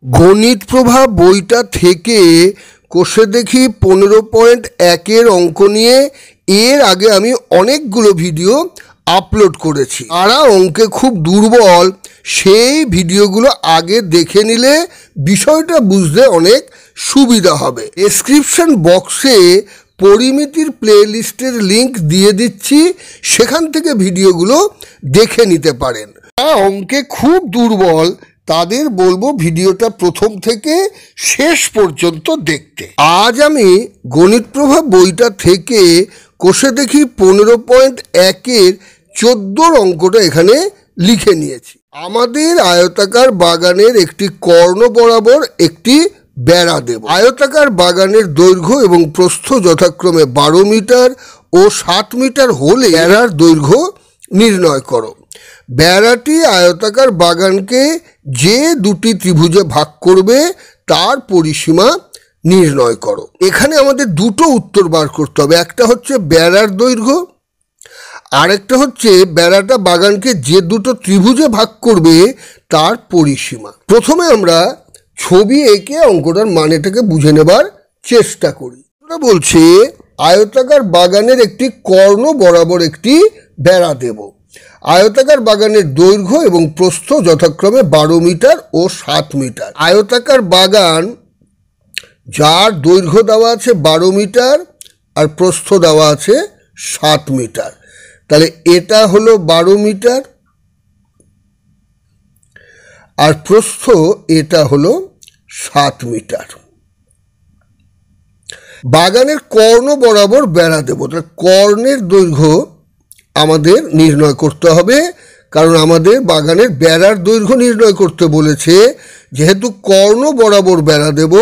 গণিত প্রভা বইটা থেকে কষে দেখি 15.1 অঙ্ক নিয়ে এর আগে আমি অনেকগুলো ভিডিও আপলোড করেছি। যারা অঙ্কে খুব দুর্বল সেই ভিডিওগুলো আগে দেখে নিলে বিষয়টা বুঝতে অনেক সুবিধা হবে। ডেসক্রিপশন বক্সে পরিমিতির প্লেলিস্টের লিংক দিয়ে দিচ্ছি, সেখান থেকে ভিডিওগুলো দেখে নিতে পারেন। যারা অঙ্কে খুব দুর্বল তাদের বলবো ভিডিওটা প্রথম থেকে শেষ পর্যন্ত দেখতে। আজ আমি গণিত প্রভা বইটা থেকে কষে দেখি 15.1 14 অঙ্কটা এখানে লিখে নিয়েছি। আমাদের আয়তাকার বাগানের একটি কর্ণ বরাবর একটি বেড়া দেব। আয়তাকার বাগানের দৈর্ঘ্য এবং প্রস্থ যথাক্রমে 12 মিটার ও 7 মিটার হলে বেড়ার দৈর্ঘ্য নির্ণয় করো। বেড়াটি আয়তাকার বাগানকে যে দুটি ত্রিভুজে ভাগ করবে তার পরিসীমা নির্ণয় করো। এখানে আমাদের দুটো উত্তর বার করতে হবে, একটা হচ্ছে বেড়ার দৈর্ঘ্য, আরেকটা হচ্ছে বেড়াটা বাগানকে যে দুটো ত্রিভুজে ভাগ করবে তার পরিসীমা। প্রথমে আমরা ছবি এঁকে অঙ্কটার মানেটাকে বুঝে নেবার চেষ্টা করি। আমরা বলছি আয়তাকার বাগানের একটি কর্ণ বরাবর একটি বেড়া দেব। আয়তাকার বাগানের দৈর্ঘ্য এবং প্রস্থ যথাক্রমে 12 মিটার ও 7 মিটার। আয়তাকার বাগান যার দৈর্ঘ্য দেওয়া আছে 12 মিটার আর প্রস্থ দেওয়া আছে 7 মিটার, তাহলে এটা হলো 12 মিটার আর প্রস্থ এটা হলো 7 মিটার। বাগানের কর্ণ বরাবর বেড়া দেব, তাহলে কর্ণের দৈর্ঘ্য আমাদের নির্ণয় করতে হবে, কারণ আমাদের বাগানের বেড়ার দৈর্ঘ্য নির্ণয় করতে বলেছে। যেহেতু কর্ণ বরাবর বেড়া দেব,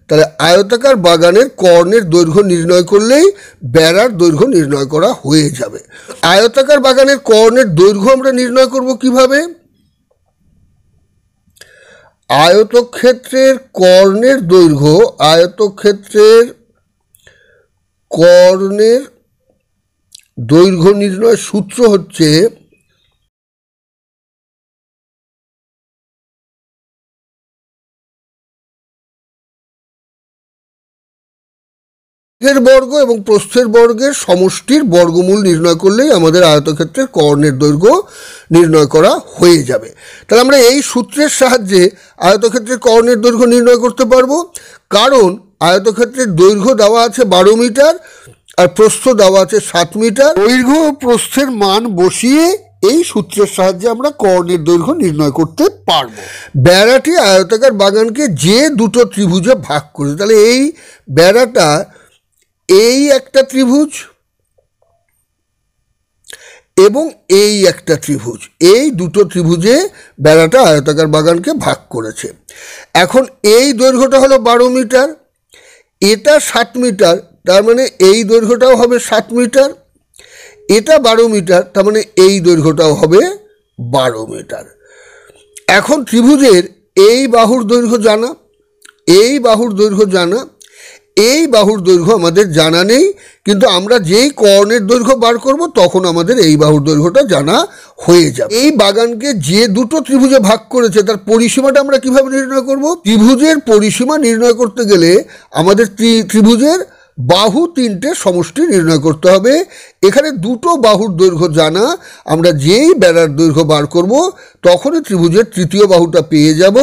তাহলে আয়তাকার বাগানের কর্ণের দৈর্ঘ্য নির্ণয় করলেই বেড়ার দৈর্ঘ্য নির্ণয় করা হয়ে যাবে। আয়তাকার বাগানের কর্ণের দৈর্ঘ্য আমরা নির্ণয় করব কিভাবে? আয়তক্ষেত্রের কর্ণের দৈর্ঘ্য, আয়তক্ষেত্রের কর্ণের দৈর্ঘ্য নির্ণয় সূত্র হচ্ছে বর্গ এবং প্রস্থের বর্গের সমষ্টির বর্গমূল নির্ণয় করলেই আমাদের আয়তক্ষেত্রের কর্ণের দৈর্ঘ্য নির্ণয় করা হয়ে যাবে। তাহলে আমরা এই সূত্রের সাহায্যে আয়তক্ষেত্রের কর্ণের দৈর্ঘ্য নির্ণয় করতে পারবো, কারণ আয়তক্ষেত্রের দৈর্ঘ্য দেওয়া আছে 12 মিটার আর প্রস্থ দেওয়া আছে 7 মিটার। দৈর্ঘ্য ও প্রস্থের মান বসিয়ে এই সূত্রের সাহায্যে আমরা কর্ণের দৈর্ঘ্য নির্ণয় করতে পারবো। বেড়াটি আয়তাকার বাগানকে যে দুটো ত্রিভুজে ভাগ করেছে, তাহলে এই বেড়াটা এই একটা ত্রিভুজ এবং এই একটা ত্রিভুজ, এই দুটো ত্রিভুজে বেড়াটা আয়তাকার বাগানকে ভাগ করেছে। এখন এই দৈর্ঘ্যটা হলো 12 মিটার, এটা 7 মিটার, তার মানে এই দৈর্ঘ্যটাও হবে 7 মিটার। এটা 12 মিটার, তার মানে এই দৈর্ঘ্যটাও হবে 12 মিটার। এখন ত্রিভুজের এই বাহুর দৈর্ঘ্য জানা, এই বাহুর দৈর্ঘ্য জানা, এই বাহুর দৈর্ঘ্য আমাদের জানা নেই, কিন্তু আমরা যেই কর্ণের দৈর্ঘ্য বার করব তখন আমাদের এই বাহুর দৈর্ঘ্যটা জানা হয়ে যাবে। এই বাগানকে যে দুটো ত্রিভুজে ভাগ করেছে তার পরিসীমাটা আমরা কিভাবে নির্ণয় করব? ত্রিভুজের পরিসীমা নির্ণয় করতে গেলে আমাদের ত্রিভুজের বাহু 3টে সমষ্টি নির্ণয় করতে হবে। এখানে দুটো বাহুর দৈর্ঘ্য জানা, আমরা যেই বেড়ার দৈর্ঘ্য বার করব তখনই ত্রিভুজের তৃতীয় বাহুটা পেয়ে যাব।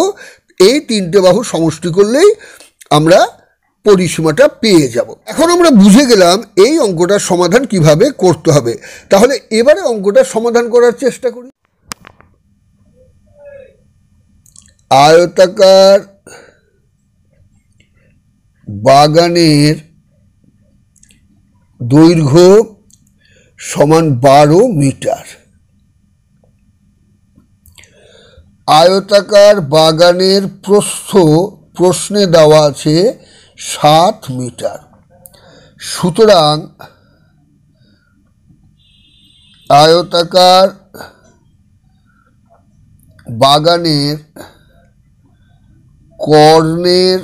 এই 3টে বাহু সমষ্টি করলেই আমরা পরিসীমাটা পেয়ে যাব। এখন আমরা বুঝে গেলাম এই অঙ্কটার সমাধান কিভাবে করতে হবে। তাহলে এবারে অঙ্কটার সমাধান করার চেষ্টা করি। আয়তাকার বাগানের দৈর্ঘ্য সমান 12 মিটার। আয়তাকার বাগানের প্রশ্নে দেওয়া আছে 7 মিটার। সুতরাং আয়তাকার বাগানের কর্ণের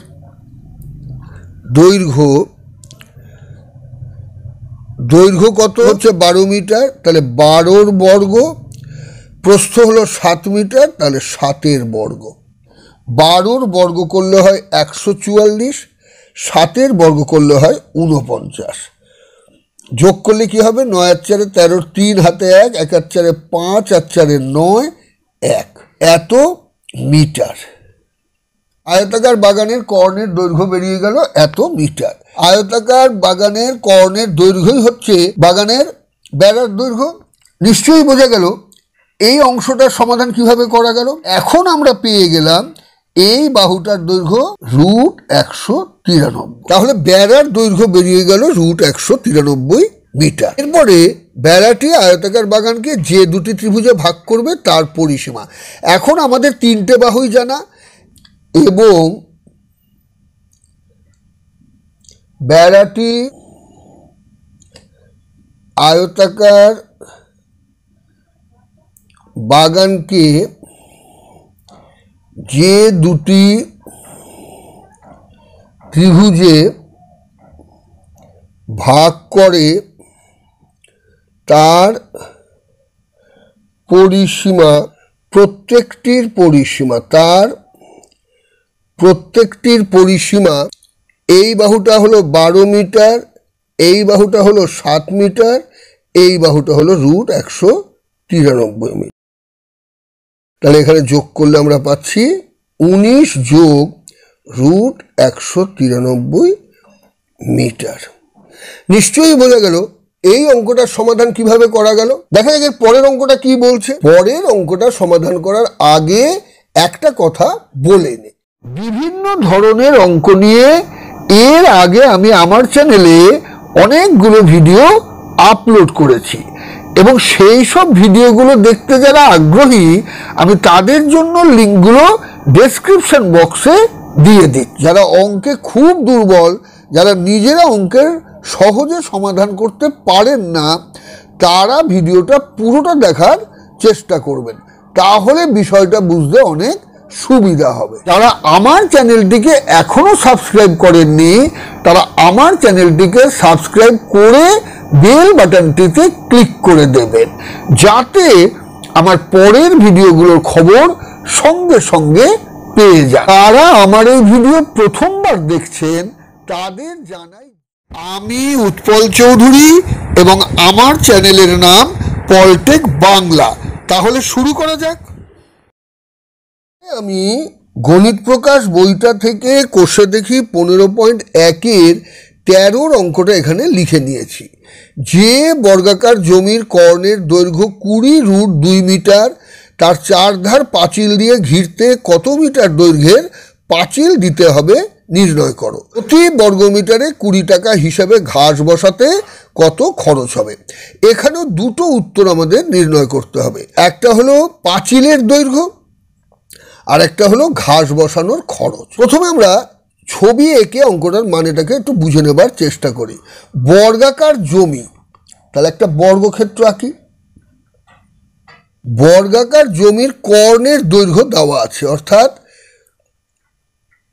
দৈর্ঘ্য কত হচ্ছে? 12 মিটার, তাহলে 12 বর্গ, প্রস্থ হলো 7 মিটার, তাহলে 7 বর্গ। 12 বর্গ করলে হয় 144, 7 বর্গ করলে হয় 49। যোগ করলে কি হবে? 9 আর 4 13, 3 হাতে 1, 1 আর 4 5, আর 4 9, 1 এত মিটার। আয়তাকার বাগানের কর্ণের দৈর্ঘ্য বেরিয়ে গেল এত মিটার। আয়তাকার বাগানের কর্ণের দৈর্ঘ্যই হচ্ছে বাগানের বেড়ার দৈর্ঘ্য। নিশ্চয়ই বোঝা গেল এই অংশটার সমাধান কিভাবে করা গেল। এখন আমরা পেয়ে গেলাম এই বাহুটার দৈর্ঘ্য √193। তাহলে বেড়ার দৈর্ঘ্য বেরিয়ে গেল √193 মিটার। এরপরে বেড়াটি আয়তাকার বাগানকে যে দুটি ত্রিভুজে ভাগ করবে তার পরিসীমা। এখন আমাদের 3টে বাহুই জানা এবং বেড়াটি আয়তাকার বাগানকে যে দুটি ত্রিভুজে ভাগ করে তার পরিসীমা, প্রত্যেকটির পরিসীমা এই বাহুটা হলো 12 মিটার, এই বাহুটা হলো 7 মিটার, এই বাহুটা হলো √193 মিটার। তাহলে এখানে যোগ করলে আমরা পাচ্ছি 19 যোগ √193 মিটার। নিশ্চয়ই বোঝা গেল এই অঙ্কটার সমাধান কিভাবে করা গেল। দেখা যাক পরের অঙ্কটা কি বলছে। পরের অঙ্কটা সমাধান করার আগে একটা কথা বলে নে। বিভিন্ন ধরনের অঙ্ক নিয়ে এর আগে আমি আমার চ্যানেলে অনেকগুলো ভিডিও আপলোড করেছি এবং সেই সব ভিডিওগুলো দেখতে যারা আগ্রহী আমি তাদের জন্য লিঙ্কগুলো ডেসক্রিপশন বক্সে দিয়ে দিই। যারা অঙ্কে খুব দুর্বল, যারা নিজেরা অঙ্কের সহজে সমাধান করতে পারেন না, তারা ভিডিওটা পুরোটা দেখার চেষ্টা করবেন, তাহলে বিষয়টা বুঝতে অনেক সুবিধা হবে। যারা আমার চ্যানেলটিকে এখনো সাবস্ক্রাইব করেননি তারা আমার চ্যানেলটিকে সাবস্ক্রাইব করে বেল বাটনটিতে ক্লিক করে দেবেন, যাতে আমার পরের ভিডিওগুলোর খবর সঙ্গে সঙ্গে পেয়ে যান। যারা আমার এই ভিডিও প্রথমবার দেখছেন তাদের জানাই আমি উৎপল চৌধুরী এবং আমার চ্যানেলের নাম পলটেক বাংলা। তাহলে শুরু করা যাক। আমি গণিত প্রকাশ বইটা থেকে কষে দেখি 15.1-এর 13 অঙ্কটা এখানে লিখে নিয়েছি। যে বর্গাকার জমির কর্ণের দৈর্ঘ্য 20√2 মিটার, তার 4 ধার পাঁচিল দিয়ে ঘিরতে কত মিটার দৈর্ঘ্যের পাঁচিল দিতে হবে নির্ণয় করো। প্রতি বর্গমিটারে 20 টাকা হিসাবে ঘাস বসাতে কত খরচ হবে। এখানেও দুটো উত্তর আমাদের নির্ণয় করতে হবে। একটা হলো পাঁচিলের দৈর্ঘ্য আর একটা হলো ঘাস বসানোর খরচ। প্রথমে আমরা ছবি এঁকে অঙ্কটার মানেটাকে একটু বুঝে নেবার চেষ্টা করি। বর্গাকার জমি, তাহলে একটা বর্গক্ষেত্র আঁকি। বর্গাকার জমির কর্ণের দৈর্ঘ্য দেওয়া আছে, অর্থাৎ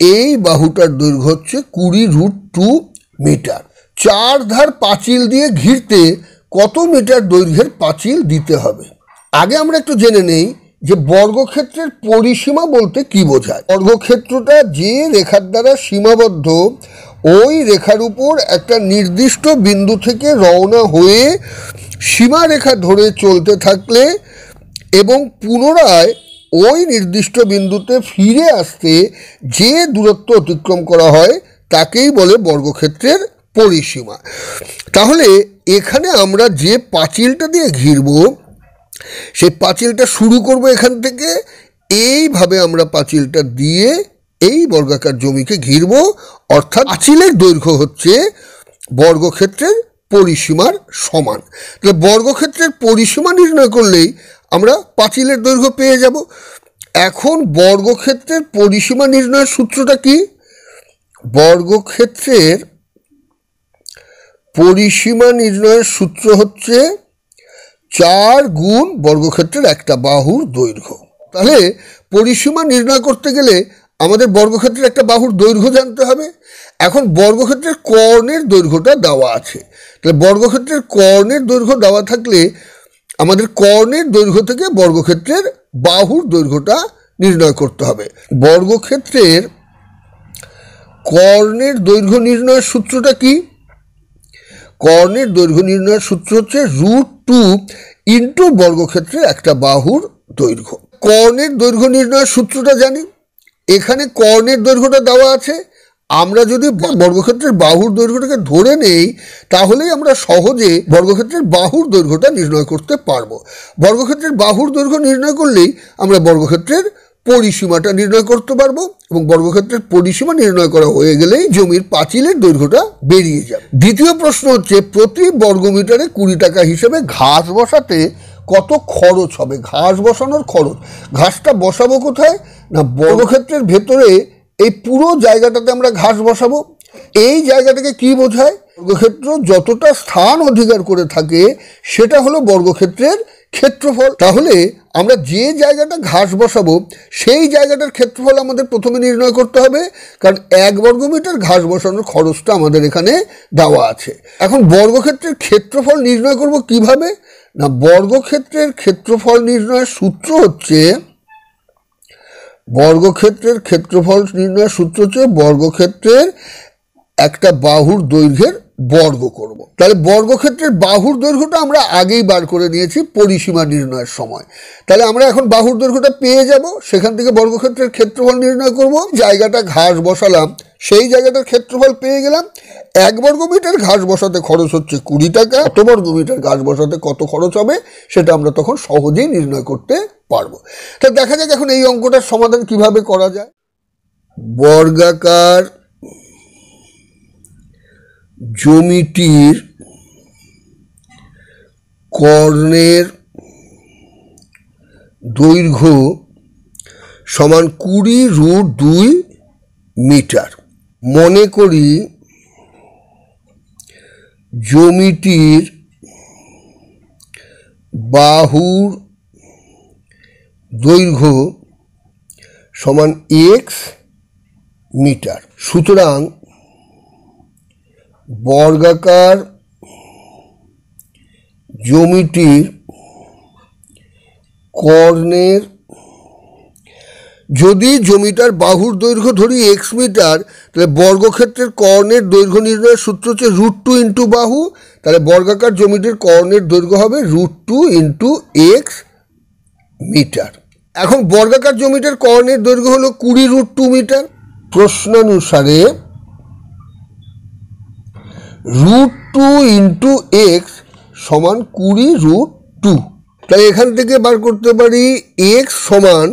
এই বাহুটার দৈর্ঘ্য হচ্ছে 20√2 মিটার। 4 ধার পাঁচিল দিয়ে ঘিরতে কত মিটার দৈর্ঘ্যের পাঁচিল দিতে হবে। আগে আমরা একটু জেনে নেই যে বর্গক্ষেত্রের পরিসীমা বলতে কি বোঝায়। বর্গক্ষেত্রটা যে রেখার দ্বারা সীমাবদ্ধ, ওই রেখার উপর একটা নির্দিষ্ট বিন্দু থেকে রওনা হয়ে সীমারেখা ধরে চলতে থাকলে এবং পুনরায় ওই নির্দিষ্ট বিন্দুতে ফিরে আসতে যে দূরত্ব অতিক্রম করা হয় তাকেই বলে বর্গক্ষেত্রের পরিসীমা। তাহলে এখানে আমরা যে পাঁচিলটা দিয়ে ঘিরব সেই পাঁচিলটা শুরু করব এখান থেকে, এইভাবে আমরা পাঁচিলটা দিয়ে এই বর্গাকার জমিকে ঘিরব, অর্থাৎ পাঁচিলের দৈর্ঘ্য হচ্ছে বর্গক্ষেত্রের পরিসীমার সমান। তাহলে বর্গক্ষেত্রের পরিসীমা নির্ণয় করলেই আমরা পাঁচিলের দৈর্ঘ্য পেয়ে যাব। এখন বর্গক্ষেত্রের পরিসীমা নির্ণয়ের সূত্রটা কি? বর্গক্ষেত্রের পরিসীমা নির্ণয়ের সূত্র হচ্ছে 4 গুণ বর্গক্ষেত্রের একটা বাহুর দৈর্ঘ্য। তাহলে পরিসীমা নির্ণয় করতে গেলে আমাদের বর্গক্ষেত্রের একটা বাহুর দৈর্ঘ্য জানতে হবে। এখন বর্গক্ষেত্রের কর্ণের দৈর্ঘ্যটা দেওয়া আছে, তাহলে বর্গক্ষেত্রের কর্ণের দৈর্ঘ্য দেওয়া থাকলে আমাদের কর্ণের দৈর্ঘ্য থেকে বর্গক্ষেত্রের বাহুর দৈর্ঘ্যটা নির্ণয় করতে হবে। বর্গক্ষেত্রের কর্ণের দৈর্ঘ্য নির্ণয়ের সূত্রটা কি? কর্ণের দৈর্ঘ্য নির্ণয়ের সূত্র হচ্ছে √2 ইন্টু বর্গক্ষেত্রের একটা বাহুর দৈর্ঘ্য। কর্ণের দৈর্ঘ্য নির্ণয়ের সূত্রটা জানি, এখানে কর্ণের দৈর্ঘ্যটা দেওয়া আছে। আমরা যদি বর্গক্ষেত্রের বাহুর দৈর্ঘ্যটাকে ধরে নেই তাহলেই আমরা সহজে বর্গক্ষেত্রের বাহুর দৈর্ঘ্যটা নির্ণয় করতে পারবো। বর্গক্ষেত্রের বাহুর দৈর্ঘ্য নির্ণয় করলেই আমরা বর্গক্ষেত্রের পরিসীমাটা নির্ণয় করতে পারবো, এবং বর্গক্ষেত্রের পরিসীমা নির্ণয় করা হয়ে গেলেই জমির পাঁচিলের দৈর্ঘ্যটা বেরিয়ে যাবে। দ্বিতীয় প্রশ্ন হচ্ছে, প্রতি বর্গমিটারে 20 টাকা হিসেবে ঘাস বসাতে কত খরচ হবে? ঘাস বসানোর খরচ, ঘাসটা বসাবো কোথায় না বর্গক্ষেত্রের ভেতরে এই পুরো জায়গাটাতে আমরা ঘাস বসাবো। এই জায়গাটাকে কি বোঝায়? বর্গক্ষেত্র যতটা স্থান অধিকার করে থাকে সেটা হলো বর্গক্ষেত্রের ক্ষেত্রফল। তাহলে আমরা যে জায়গাটা ঘাস বসাবো সেই জায়গাটার ক্ষেত্রফল আমাদের প্রথমে নির্ণয় করতে হবে, কারণ 1 বর্গমিটার ঘাস বসানোর খরচটা আমাদের এখানে দেওয়া আছে। এখন বর্গক্ষেত্রের ক্ষেত্রফল নির্ণয় করব কিভাবে না, বর্গক্ষেত্রের ক্ষেত্রফল নির্ণয়ের সূত্র হচ্ছে বর্গক্ষেত্রের একটা বাহুর দৈর্ঘ্যের বর্গ করব। তাহলে বর্গক্ষেত্রের বাহুর দৈর্ঘ্যটা আমরা আগেই বার করে নিয়েছি পরিসীমা নির্ণয়ের সময়। তাহলে আমরা এখন বাহুর দৈর্ঘ্যটা পেয়ে যাব, সেখান থেকে বর্গক্ষেত্রের ক্ষেত্রফল নির্ণয় করব। জায়গাটা ঘাস বসালাম, সেই জায়গাটার ক্ষেত্রফল পেয়ে গেলাম। 1 বর্গমিটার ঘাস বসাতে খরচ হচ্ছে 20 টাকা। কত বর্গমিটার ঘাস বসাতে কত খরচ হবে সেটা আমরা তখন সহজেই নির্ণয় করতে পারবো। তা দেখা যাক এখন এই অঙ্কটার সমাধান কিভাবে করা যায়। বর্গাকার জমিটির কর্ণের দৈর্ঘ্য সমান 20√2 মিটার। মনে করি জমিটির বাহুর দৈর্ঘ্য সমান x মিটার। সুতরাং বর্গাকার জমিটির কর্ণের, যদি জমিটার বাহুর দৈর্ঘ্য ধরি x মিটার, তাহলে বর্গক্ষেত্রের কর্ণের দৈর্ঘ্য নির্ণয়ের সূত্র হচ্ছে √2 ইন্টু বাহু। তাহলে বর্গাকার জমিটির কর্ণের দৈর্ঘ্য হবে √2 ইন্টু x মিটার। এখন বর্গাকার জমিটার কর্ণের দৈর্ঘ্য হলো 20√2 মিটার। প্রশ্নানুসারে √2 ইন্টু x সমান 20√2। তাহলে এখান থেকে বার করতে পারি x সমান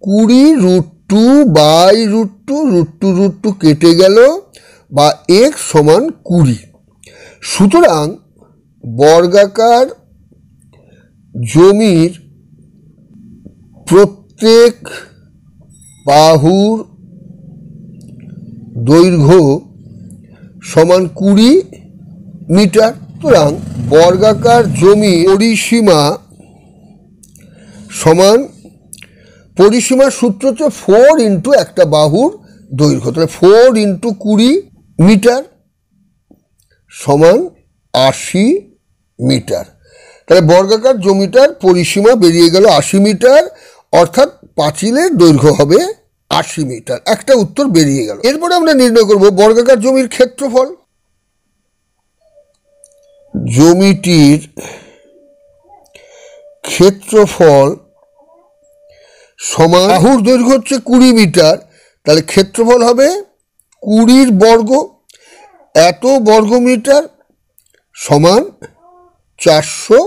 20√2 বাই √2 কেটে গেল, বা x সমান 20। সুতরাং বর্গাকার জমির প্রত্যেক বাহুর দৈর্ঘ্য সমান 20 মিটার। সুতরাং বর্গাকার জমি পরিসীমা সমান, পরিসীমার সূত্র হচ্ছে 4 ইন্টু একটা বাহুর দৈর্ঘ্য। তাহলে 4 ইন্টু 20 মিটার সমান 80 মিটার। তাহলে বর্গাকার জমিটার পরিসীমা বেরিয়ে গেল 80 মিটার, অর্থাৎ পাঁচিলের দৈর্ঘ্য হবে 80 মিটার। একটা উত্তর বেরিয়ে গেল। এরপরে আমরা নির্ণয় করব বর্গাকার জমির ক্ষেত্রফল। জমিটির ক্ষেত্রফল সমান, বাহুর দৈর্ঘ্য হচ্ছে 20 মিটার, তাহলে ক্ষেত্রফল হবে 20 বর্গ, এত বর্গমিটার সমান 400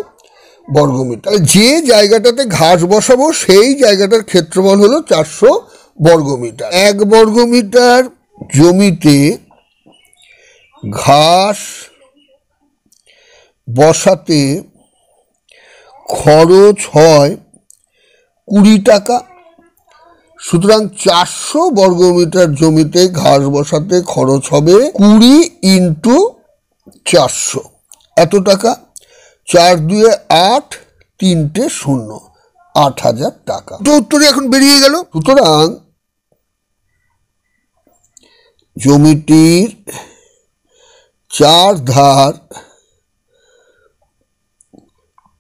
বর্গমিটার। যে জায়গাটাতে ঘাস বসাবো সেই জায়গাটার ক্ষেত্রফল হলো 400 বর্গমিটার। 1 বর্গমিটার জমিতে ঘাস বসাতে খরচ হয় 20 টাকা। সুতরাং 400 বর্গমিটার জমিতে ঘাস বসাতে খরচ হবে 20 ইন্টু 400, এত টাকা। 4 2 8, 3 0, 8000 টাকা। তো উত্তরে এখন বেরিয়ে গেল। সুতরাং জমিটির 4 ধার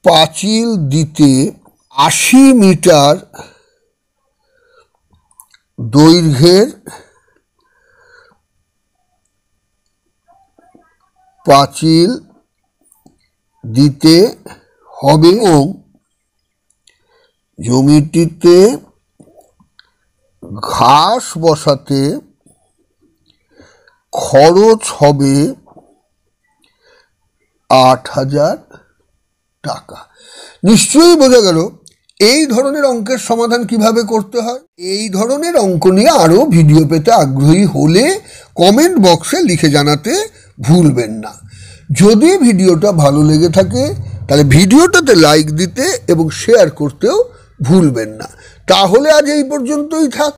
পাঁচিল দিতে 80 মিটার দৈর্ঘ্যের পাঁচিল দিতে হবে এবং জমিটিতে ঘাস বসাতে খরচ হবে 8,000 টাকা। নিশ্চয়ই বোঝা গেল এই ধরনের অঙ্কের সমাধান কিভাবে করতে হয়। এই ধরনের অঙ্ক নিয়ে আরও ভিডিও পেতে আগ্রহী হলে কমেন্ট বক্সে লিখে জানাতে ভুলবেন না। যদি ভিডিওটা ভালো লেগে থাকে তাহলে ভিডিওটাতে লাইক দিতে এবং শেয়ার করতেও ভুলবেন না। তাহলে আজ এই পর্যন্তই থাক।